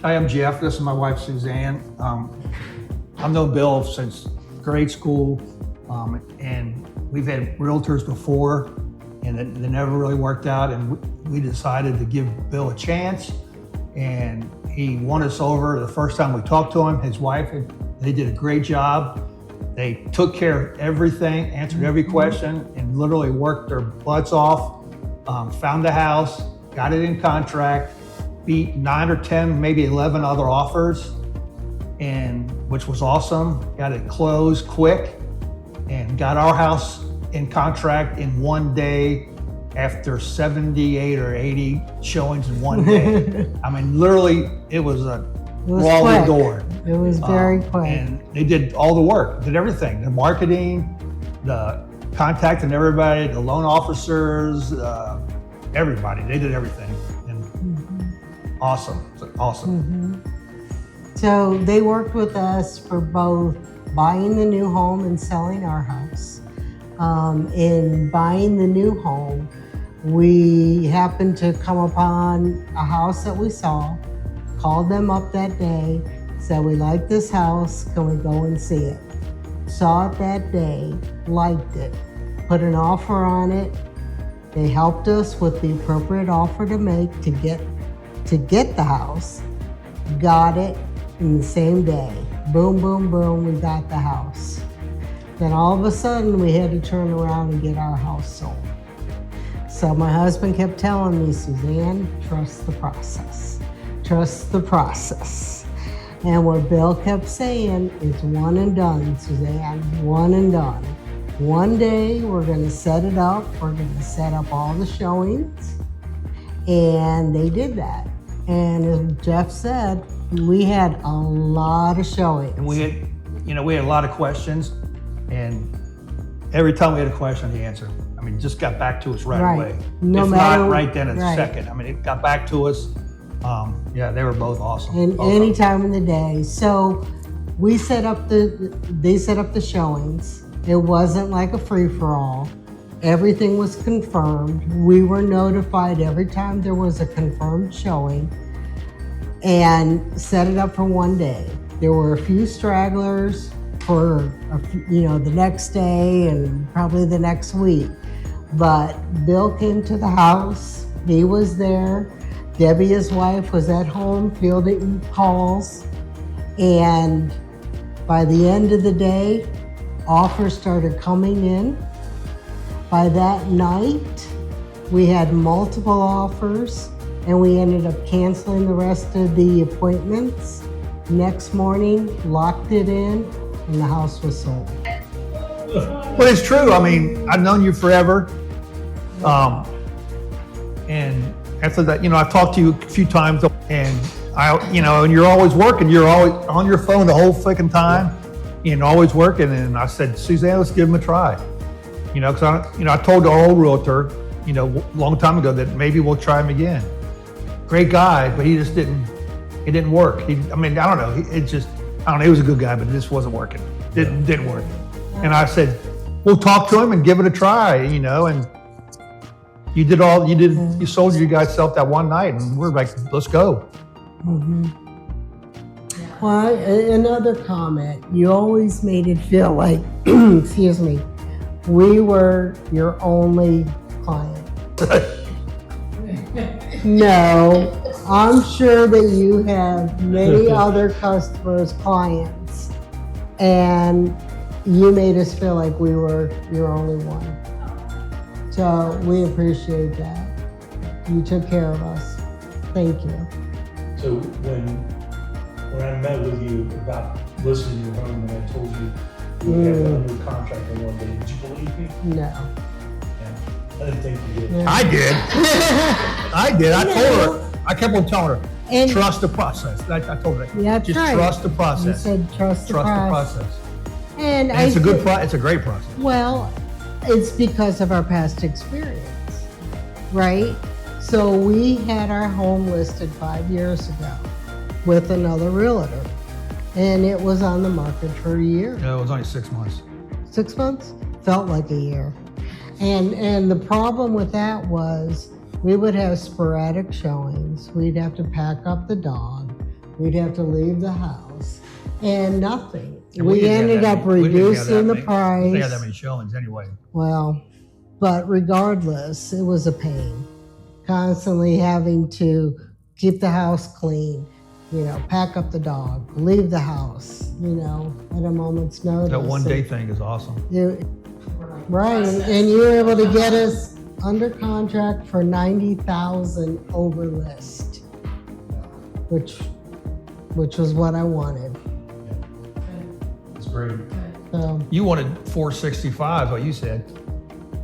Hi, I'm Jeff. This is my wife, Suzanne. I've known Bill since grade school, and we've had realtors before, and they never really worked out, and we decided to give Bill a chance, and he won us over the first time we talked to him. His wife, they did a great job. They took care of everything, answered every question, and literally worked their butts off, found the house, got it in contract, beat 9 or 10, maybe 11 other offers, and which was awesome. Got it closed quick and got our house in contract in one day after 78 or 80 showings in one day. I mean, literally, it was a revolving door. It was very quick. And they did all the work, did everything, the marketing, the contacting everybody, the loan officers, everybody. They did everything. And awesome. So they worked with us for both buying the new home and selling our house. In buying the new home, we happened to come upon a house that we saw, called them up that day, said, we like this house, can we go and see it? Saw it that day, liked it, put an offer on it. They helped us with the appropriate offer to make to get the house, got it in the same day. Boom, boom, boom, we got the house. Then all of a sudden we had to turn around and get our house sold. So my husband kept telling me, Suzanne, trust the process. Trust the process. And what Bill kept saying, it's one and done, Suzanne, one and done. One day we're gonna set it up, we're gonna set up all the showings, and they did that. And as Jeff said, we had a lot of showings. And we had a lot of questions, and every time we had a question, he answered. I mean, just got back to us right away. If not right then at the second. I mean, it got back to us. Yeah, they were both awesome. And any time in the day. So they set up the showings. It wasn't like a free-for-all. Everything was confirmed. We were notified every time there was a confirmed showing, and set it up for one day. There were a few stragglers for the next day and probably the next week. But Bill came to the house, he was there. Debbie, his wife, was at home fielding calls. And by the end of the day, offers started coming in. By that night, we had multiple offers, and we ended up canceling the rest of the appointments. Next morning, locked it in, and the house was sold. But it's true. I mean, I've known you forever. And after that, I've talked to you a few times, and and you're always working. You're always on your phone the whole freaking time, and always working. And I said, Suzanne, let's give him a try. Because I told the old realtor, a long time ago that maybe we'll try him again. Great guy, but he just didn't. It didn't work. I don't know. He was a good guy, but it just wasn't working. Didn't work. And I said, we'll talk to him and give it a try. And you sold you guys self that one night, and we're like, let's go. Well, another comment, you always made it feel like, excuse me, we were your only client. No, I'm sure that you have many other customers, clients, and you made us feel like we were your only one. So we appreciate that. You took care of us. Thank you. So when I met with you about listing your home, and I told you you had it under contract in one day, did you believe me? No. Yeah. I didn't think you did. Yeah. I did. I told her. I kept on telling her, trust the process. I told her, that's just right. trust the process. You said trust the process. And it's a great process. Well, it's because of our past experience, right? So we had our home listed 5 years ago with another realtor, and it was on the market for a year. No, it was only 6 months. 6 months? Felt like a year. And the problem with that was we would have sporadic showings. We'd have to pack up the dog. we'd have to leave the house, and nothing. And We didn't have ended that up many- we didn't have that reducing the many- We didn't have that price. many showings anyway. Well, but regardless, it was a pain. Constantly having to keep the house clean, pack up the dog, leave the house, at a moment's notice. That one day thing is awesome. Right, and you were able to get us under contract for 90,000 over list, which was what I wanted. It's great. So, You wanted 465, what you said,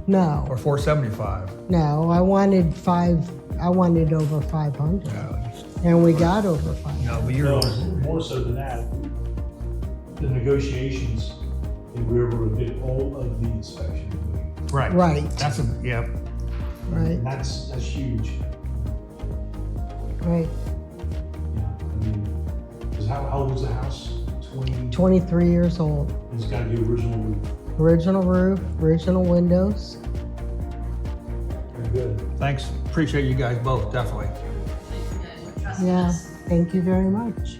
no, or 475. no, I wanted over 500, and we got over 500. No, but you're, No, more so than that, the negotiations, they were able to get all of the inspection. right. Right, That's a, yeah. right, And that's huge. right. Yeah, I mean, because how old was the house? 20? 23 years old. It's got to be original roof. Original roof, original windows. Very good. Thanks. Appreciate you guys both, definitely. Thank you guys for trusting Yeah, us. thank you very much.